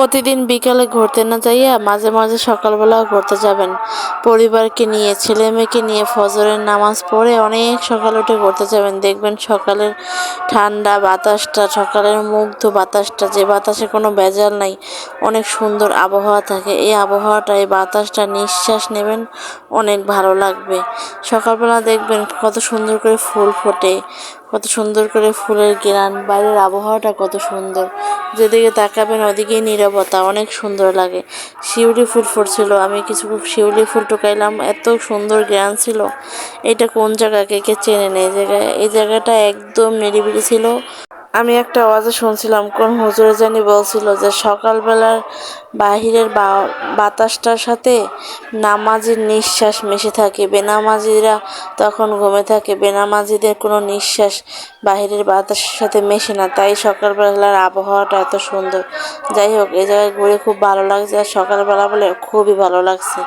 প্রতিদিন বিকালে ঘুরতে না যাইয়া মাঝে মাঝে সকালবেলাও ঘুরতে যাবেন পরিবারকে নিয়ে, ছেলে মেয়েকে নিয়ে। ফজরের নামাজ পড়ে অনেক সকালে উঠে ঘুরতে যাবেন। দেখবেন সকালের ঠান্ডা বাতাসটা, সকালের মুগ্ধ বাতাসটা, যে বাতাসে কোনো ভেজাল নাই, অনেক সুন্দর আবহাওয়া থাকে। এই আবহাওয়াটা, এই বাতাসটা নিঃশ্বাস নেবেন, অনেক ভালো লাগবে। সকালবেলা দেখবেন কত সুন্দর করে ফুল ফোটে, কত সুন্দর করে ফুলের ঘ্রাণ, বাইরের আবহাওয়াটা কত সুন্দর। যেদিকে তাকাবেন ওদিকেই নীরবতা, অনেক সুন্দর লাগে। শিউলি ফুল ফুটছিল, আমি কিছু শিউলি ফুল টুকাইলাম, এত সুন্দর ঘ্রাণ ছিল। এটা কোন জায়গা, কে কে চেনে না এই জায়গায়? এই জায়গাটা একদম নিরিবিলি ছিল। আমি একটা আওয়াজে শুনছিলাম, কোন হুজুরে জানি বলছিল যে সকালবেলার বাহিরের বাতাসটার সাথে নামাজির নিঃশ্বাস মিশে থাকে। বেনামাজিরা তখন ঘুমে থাকে, বেনামাজিদের কোনো নিঃশ্বাস বাহিরের বাতাসের সাথে মেশে না, তাই সকালবেলার আবহাওয়াটা এত সুন্দর। যাই হোক, এই জায়গায় ঘুরে খুব ভালো লাগছে, আর সকালবেলা বলে খুবই ভালো লাগছে।